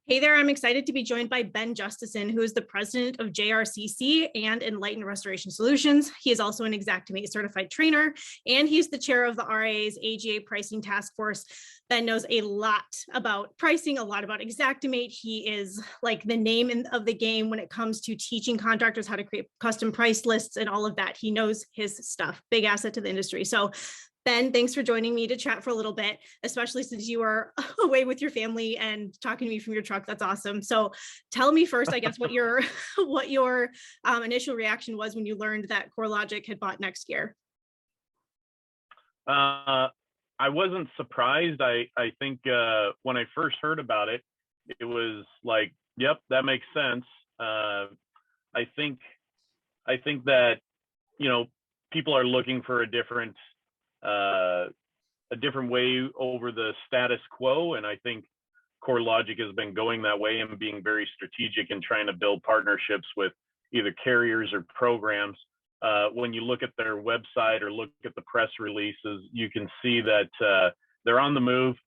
Hey there, I'm excited to be joined by Ben Justesen, who is the president of JRCC and Enlightened Restoration Solutions. He is also an Xactimate certified trainer, and he's the chair of the RIA's AGA pricing task force. Ben knows a lot about pricing, a lot about Xactimate. He is like the name of the game when it comes to teaching contractors how to create custom price lists and all of that. He knows his stuff, big asset to the industry. So Ben, thanks for joining me to chat for a little bit, especially since you are away with your family and talking to me from your truck. That's awesome. So tell me first, I guess, what your initial reaction was when you learned that CoreLogic had bought Xactware. I wasn't surprised. I think when I first heard about it, it was like, yep, that makes sense. I think that, people are looking for a different way over the status quo. And I think CoreLogic has been going that way and being very strategic in trying to build partnerships with either carriers or programs. When you look at their website or look at the press releases, you can see that they're on the move.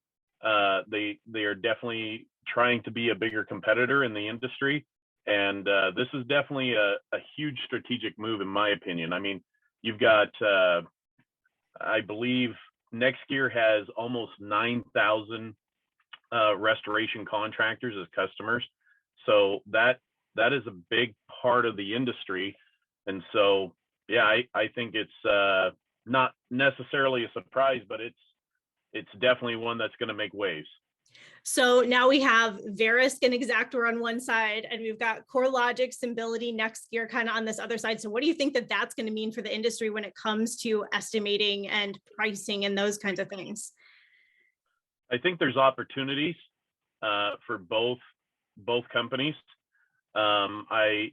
They are definitely trying to be a bigger competitor in the industry. And this is definitely a huge strategic move, in my opinion. I mean, you've got, I believe Xactware has almost 9,000 restoration contractors as customers. So that is a big part of the industry. And so, yeah, I think it's not necessarily a surprise, but it's definitely one that's going to make waves. So now we have Verisk and Xactware on one side, and we've got CoreLogic, Symbility, Xactware kind of on this other side. So what do you think that that's going to mean for the industry when it comes to estimating and pricing and those kinds of things? I think there's opportunities for both companies. I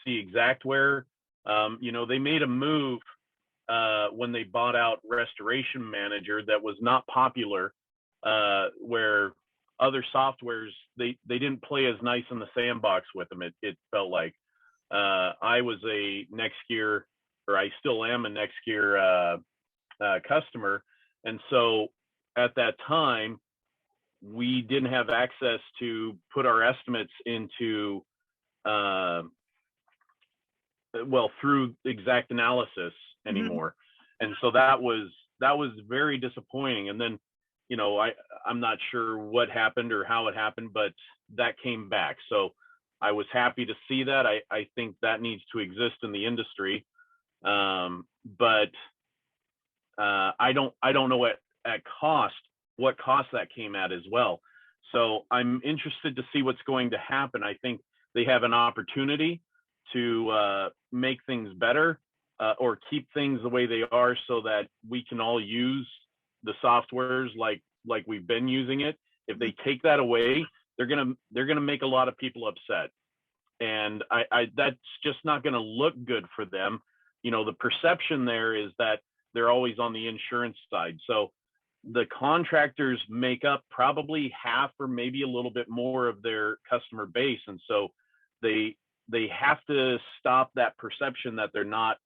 see Xactware. They made a move when they bought out Restoration Manager that was not popular, where other softwares, they didn't play as nice in the sandbox with them. It felt like I was a Xactware, or I still am a Xactware customer. And so at that time, we didn't have access to put our estimates into, through exact analysis anymore. Mm-hmm. And so that was very disappointing. And then, I'm not sure what happened or how it happened, but that came back. So I was happy to see that. I think that needs to exist in the industry. But I don't know at cost, what cost that came at as well. So I'm interested to see what's going to happen. I think they have an opportunity to make things better or keep things the way they are so that we can all use the softwares like we've been using it. If they take that away, they're gonna make a lot of people upset, and I that's just not gonna look good for them. The perception there is that they're always on the insurance side. So the contractors make up probably half or maybe a little bit more of their customer base, and so they have to stop that perception that they're not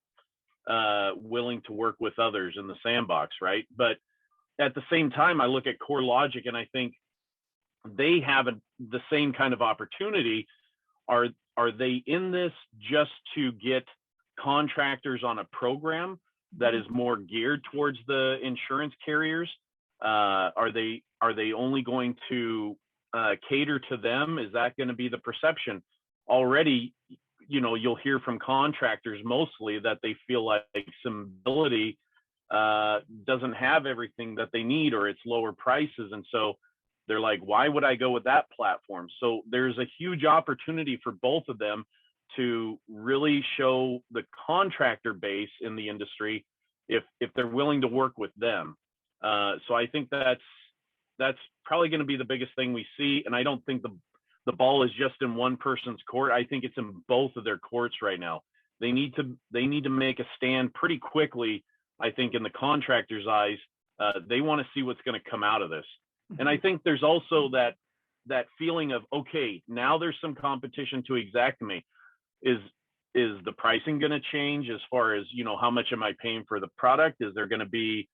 willing to work with others in the sandbox, right? But at the same time, I look at CoreLogic and I think they have the same kind of opportunity. Are they in this just to get contractors on a program that is more geared towards the insurance carriers? Are they only going to cater to them? Is that going to be the perception? Already, you'll hear from contractors mostly that they feel like Symbility doesn't have everything that they need, or it's lower prices. And so they're like, why would I go with that platform? So there's a huge opportunity for both of them to really show the contractor base in the industry if they're willing to work with them. So I think that's probably going to be the biggest thing we see. And I don't think the ball is just in one person's court. I think it's in both of their courts right now. They need to make a stand pretty quickly. I think in the contractor's eyes, they want to see what's going to come out of this. And I think there's also that feeling of, okay, now there's some competition to Xactimate. Is the pricing going to change as far as, how much am I paying for the product? Is there going to be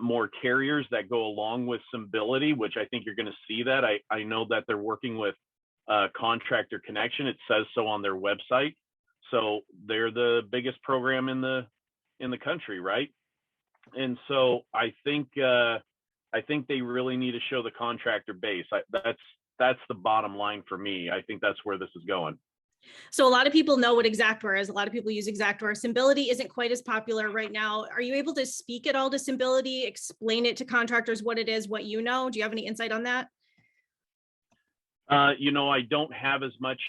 more carriers that go along with Symbility, which I think you're going to see that. I know that they're working with contractor connection. It says so on their website. So they're the biggest program in the country, right? And so I think they really need to show the contractor base. That's the bottom line for me. I think that's where this is going. So a lot of people know what Xactware is. A lot of people use Xactware. Symbility isn't quite as popular right now. Are you able to speak at all to Symbility, explain it to contractors, what it is, what you know? Do you have any insight on that? I don't have as much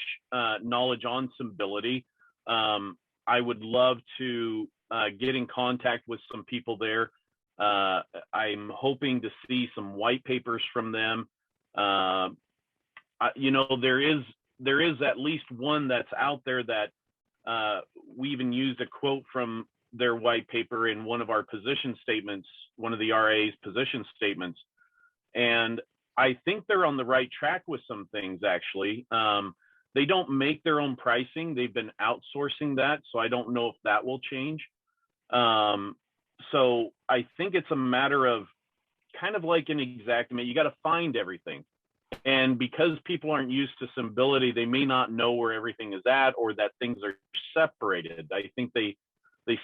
knowledge on Symbility. I would love to get in contact with some people there. I'm hoping to see some white papers from them. There is at least one that's out there that we even used a quote from their white paper in one of our position statements, one of the RA's position statements. And I think they're on the right track with some things, actually. They don't make their own pricing. They've been outsourcing that. So I don't know if that will change. So I think it's a matter of kind of like an Xactimate, you got to find everything. And because people aren't used to Symbility, they may not know where everything is at or that things are separated. I think they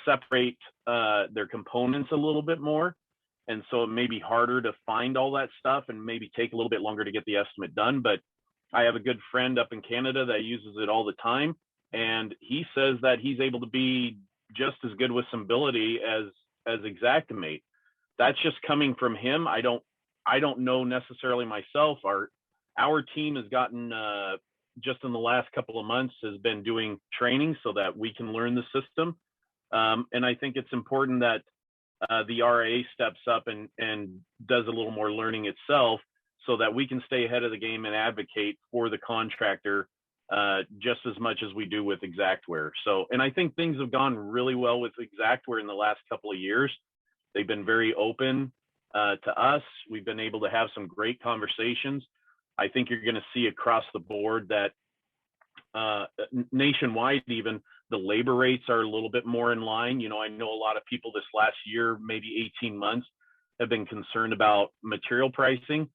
separate their components a little bit more. And so it may be harder to find all that stuff and maybe take a little bit longer to get the estimate done. But I have a good friend up in Canada that uses it all the time. And he says that he's able to be just as good with Symbility as Xactimate. That's just coming from him. I don't know necessarily myself. Our team has gotten just in the last couple of months has been doing training so that we can learn the system. And I think it's important that the RA steps up and does a little more learning itself so that we can stay ahead of the game and advocate for the contractor just as much as we do with Xactware. So, and I think things have gone really well with Xactware in the last couple of years. They've been very open to us. We've been able to have some great conversations. I think you're going to see across the board that nationwide, even the labor rates are a little bit more in line. I know a lot of people this last year, maybe 18 months, have been concerned about material pricing.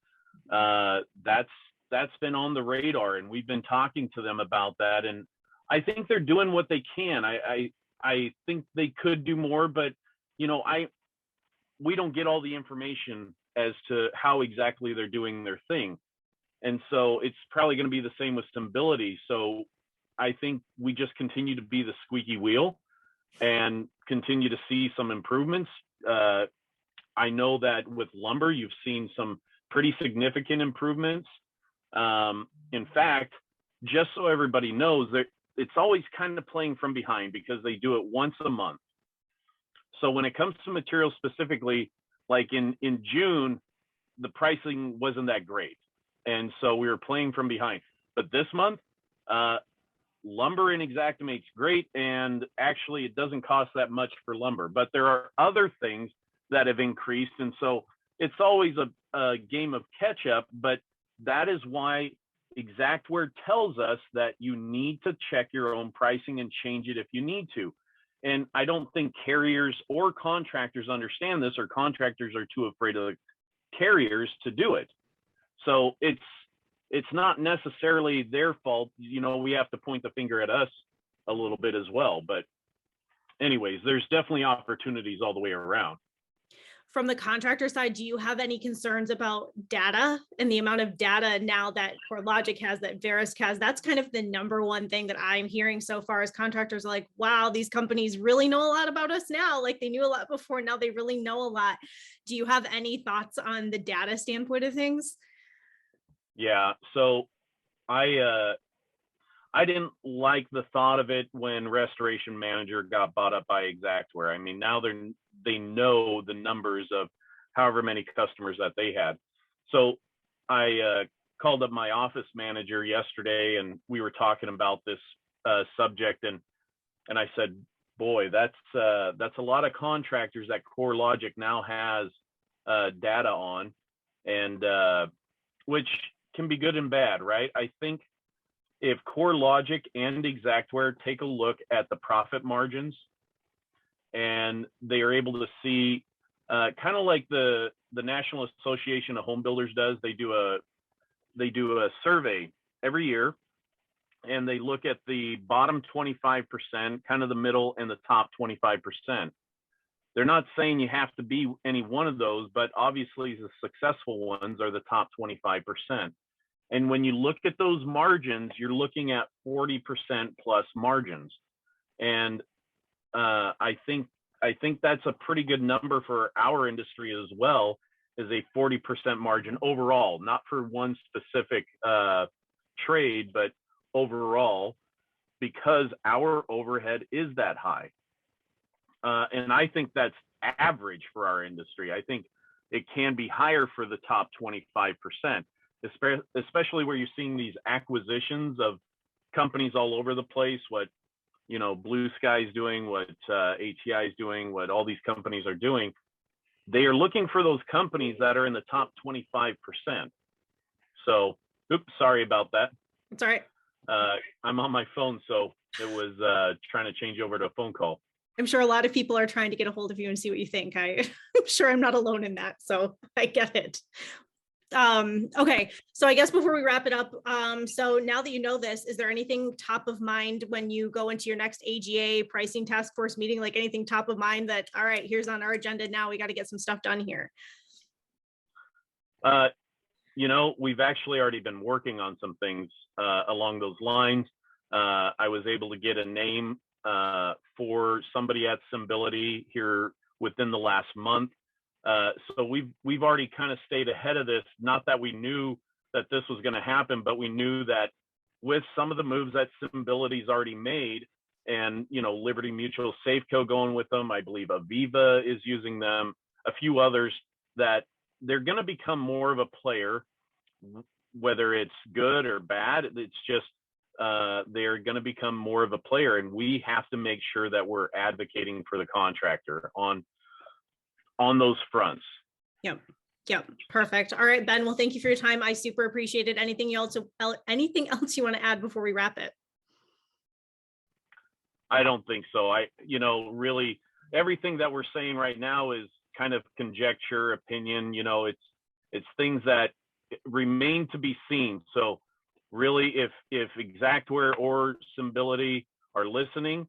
That's been on the radar, and we've been talking to them about that. And I think they're doing what they can. I think they could do more, but we don't get all the information as to how exactly they're doing their thing. And so it's probably going to be the same with Symbility. So I think we just continue to be the squeaky wheel and continue to see some improvements. I know that with lumber, you've seen some pretty significant improvements. In fact, just so everybody knows, that it's always kind of playing from behind because they do it once a month. So when it comes to materials specifically, like in June, the pricing wasn't that great. And so we were playing from behind. But this month, lumber in Xactimate's great. And actually, it doesn't cost that much for lumber. But there are other things that have increased. And so it's always a game of catch up. But that is why Xactware tells us that you need to check your own pricing and change it if you need to. And I don't think carriers or contractors understand this, or contractors are too afraid of the carriers to do it. So it's not necessarily their fault. We have to point the finger at us a little bit as well. But anyways, there's definitely opportunities all the way around. From the contractor side, do you have any concerns about data and the amount of data now that CoreLogic has, that Verisk has? That's kind of the number one thing that I'm hearing so far is contractors are like, wow, these companies really know a lot about us now. Like they knew a lot before, now they really know a lot. Do you have any thoughts on the data standpoint of things? Yeah, so I didn't like the thought of it when Restoration Manager got bought up by Xactware. I mean, now they know the numbers of however many customers that they had. So I called up my office manager yesterday, and we were talking about this subject, and I said, boy, that's a lot of contractors that CoreLogic now has data on, and which can be good and bad, right? I think if CoreLogic and Xactware take a look at the profit margins, and they are able to see kind of like the National Association of Home Builders does, they do a survey every year, and they look at the bottom 25%, kind of the middle, and the top 25%. They're not saying you have to be any one of those, but obviously the successful ones are the top 25%. And when you look at those margins, you're looking at 40% plus margins. And I think that's a pretty good number for our industry as well, is a 40% margin overall, not for one specific trade, but overall, because our overhead is that high. And I think that's average for our industry. I think it can be higher for the top 25%, especially where you're seeing these acquisitions of companies all over the place, what, you know, Blue Sky is doing, what ATI is doing, what all these companies are doing. They are looking for those companies that are in the top 25%. So, oops, sorry about that. It's all right. I'm on my phone, so it was trying to change over to a phone call. I'm sure a lot of people are trying to get a hold of you and see what you think. I'm sure I'm not alone in that, so I get it. Okay, so I guess before we wrap it up, so now that you know this, is there anything top of mind when you go into your next AGA pricing task force meeting, like anything top of mind that, all right, here's on our agenda now, we got to get some stuff done here? You know, we've actually already been working on some things along those lines. I was able to get a name for somebody at Symbility here within the last month. So we've already kind of stayed ahead of this. Not that we knew that this was going to happen, but we knew that with some of the moves that Symbility's already made, and, you know, Liberty Mutual, Safeco going with them, I believe Aviva is using them, a few others, that they're going to become more of a player, whether it's good or bad. It's just they're going to become more of a player, and we have to make sure that we're advocating for the contractor on those fronts. Yep. Perfect. All right, Ben, well, thank you for your time. I super appreciate it. Anything else you want to add before we wrap it? I don't think so. You know, really everything that we're saying right now is kind of conjecture, opinion. You know, it's things that remain to be seen. So really, if Xactware or Symbility are listening,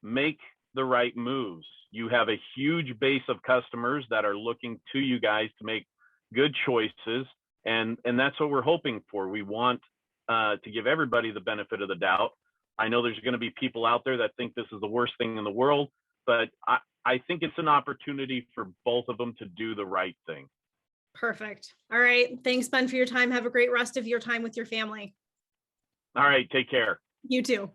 make the right moves. You have a huge base of customers that are looking to you guys to make good choices, and that's what we're hoping for. We want to give everybody the benefit of the doubt. I know there's going to be people out there that think this is the worst thing in the world, but I think it's an opportunity for both of them to do the right thing. Perfect. All right. Thanks, Ben, for your time. Have a great rest of your time with your family. All right. Take care. You too.